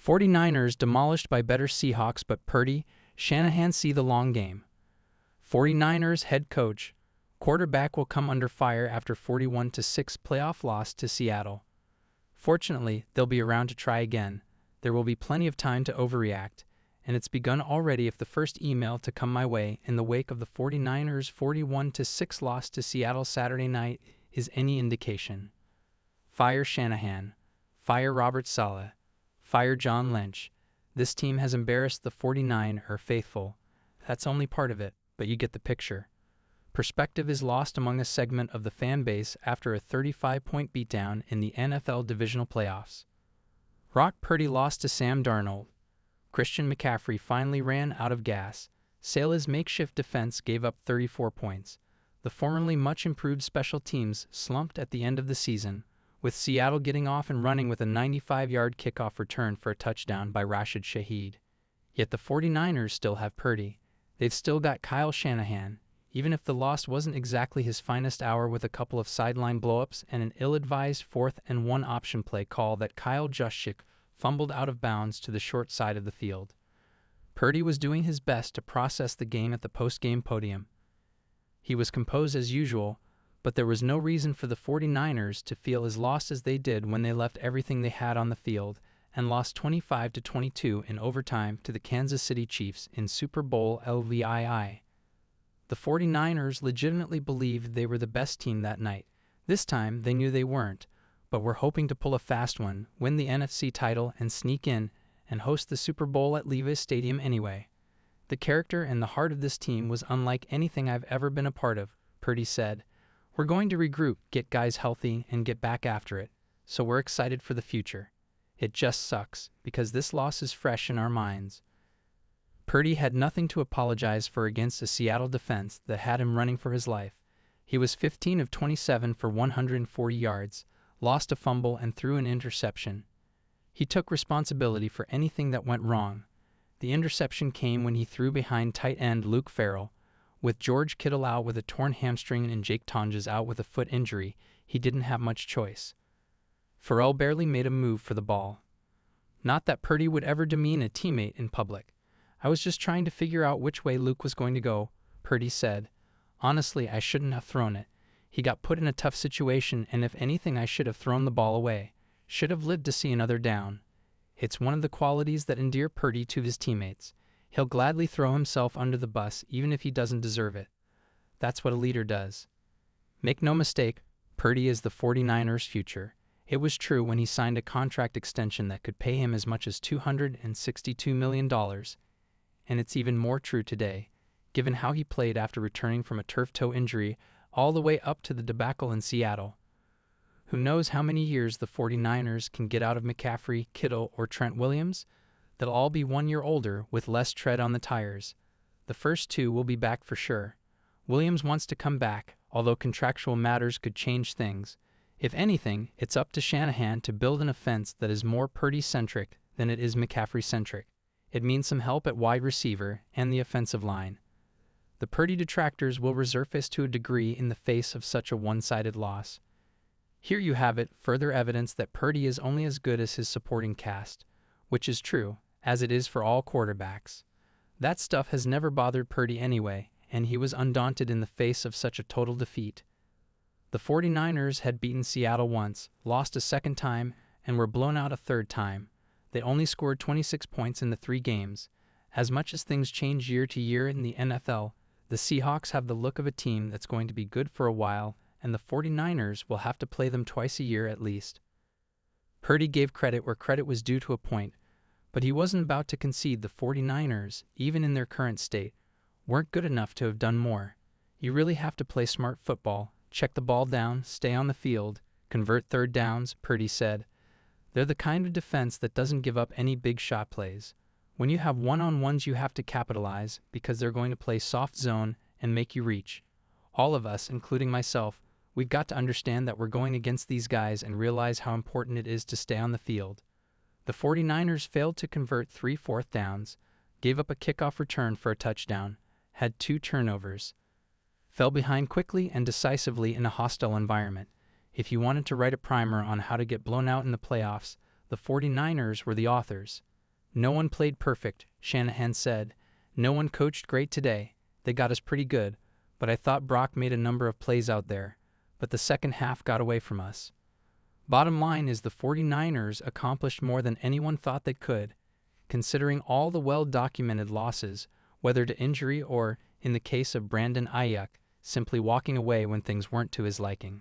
49ers demolished by better Seahawks, but Purdy, Shanahan see the long game. 49ers head coach, quarterback will come under fire after 41-6 playoff loss to Seattle. Fortunately, they'll be around to try again. There will be plenty of time to overreact, and it's begun already if the first email to come my way in the wake of the 49ers' 41-6 loss to Seattle Saturday night is any indication. Fire Shanahan. Fire Robert Saleh. Fire John Lynch. This team has embarrassed the 49er faithful. That's only part of it, but you get the picture. Perspective is lost among a segment of the fan base after a 35-point beatdown in the NFL divisional playoffs. Brock Purdy lost to Sam Darnold. Christian McCaffrey finally ran out of gas. Saleh's makeshift defense gave up 34 points. The formerly much-improved special teams slumped at the end of the season, with Seattle getting off and running with a 95-yard kickoff return for a touchdown by Rashid Shaheed. Yet the 49ers still have Purdy. They've still got Kyle Shanahan, even if the loss wasn't exactly his finest hour, with a couple of sideline blowups and an ill-advised 4th-and-1 option play call that Kyle Juszczyk fumbled out of bounds to the short side of the field. Purdy was doing his best to process the game at the post-game podium. He was composed as usual, but there was no reason for the 49ers to feel as lost as they did when they left everything they had on the field and lost 25-22 in overtime to the Kansas City Chiefs in Super Bowl LVII. The 49ers legitimately believed they were the best team that night. This time, they knew they weren't, but were hoping to pull a fast one, win the NFC title, and sneak in and host the Super Bowl at Levi's Stadium anyway. The character and the heart of this team was unlike anything I've ever been a part of, Purdy said. We're going to regroup, get guys healthy, and get back after it, so we're excited for the future. It just sucks, because this loss is fresh in our minds. Purdy had nothing to apologize for against a Seattle defense that had him running for his life. He was 15 of 27 for 140 yards, lost a fumble, and threw an interception. He took responsibility for anything that went wrong. The interception came when he threw behind tight end Luke Farrell. With George Kittle out with a torn hamstring and Jake Tonjes out with a foot injury, he didn't have much choice. Farrell barely made a move for the ball. Not that Purdy would ever demean a teammate in public. I was just trying to figure out which way Luke was going to go, Purdy said. Honestly, I shouldn't have thrown it. He got put in a tough situation, and if anything, I should have thrown the ball away. Should have lived to see another down. It's one of the qualities that endear Purdy to his teammates. He'll gladly throw himself under the bus even if he doesn't deserve it. That's what a leader does. Make no mistake, Purdy is the 49ers' future. It was true when he signed a contract extension that could pay him as much as $262 million, and it's even more true today, given how he played after returning from a turf toe injury all the way up to the debacle in Seattle. Who knows how many years the 49ers can get out of McCaffrey, Kittle, or Trent Williams? They'll all be 1 year older with less tread on the tires. The first two will be back for sure. Williams wants to come back, although contractual matters could change things. If anything, it's up to Shanahan to build an offense that is more Purdy-centric than it is McCaffrey-centric. It means some help at wide receiver and the offensive line. The Purdy detractors will resurface to a degree in the face of such a one-sided loss. Here you have it, further evidence that Purdy is only as good as his supporting cast, which is true, as it is for all quarterbacks. That stuff has never bothered Purdy anyway, and he was undaunted in the face of such a total defeat. The 49ers had beaten Seattle once, lost a second time, and were blown out a third time. They only scored 26 points in the 3 games. As much as things change year to year in the NFL, the Seahawks have the look of a team that's going to be good for a while, and the 49ers will have to play them twice a year at least. Purdy gave credit where credit was due to a point, but he wasn't about to concede the 49ers, even in their current state, weren't good enough to have done more. You really have to play smart football, check the ball down, stay on the field, convert third downs, Purdy said. They're the kind of defense that doesn't give up any big shot plays. When you have one-on-ones, you have to capitalize because they're going to play soft zone and make you reach. All of us, including myself, we've got to understand that we're going against these guys and realize how important it is to stay on the field. The 49ers failed to convert 3 fourth downs, gave up a kickoff return for a touchdown, had 2 turnovers, fell behind quickly and decisively in a hostile environment. If you wanted to write a primer on how to get blown out in the playoffs, the 49ers were the authors. No one played perfect, Shanahan said. No one coached great today. They got us pretty good, but I thought Brock made a number of plays out there. But the second half got away from us. Bottom line is the 49ers accomplished more than anyone thought they could, considering all the well-documented losses, whether to injury or, in the case of Brandon Ayuk, simply walking away when things weren't to his liking.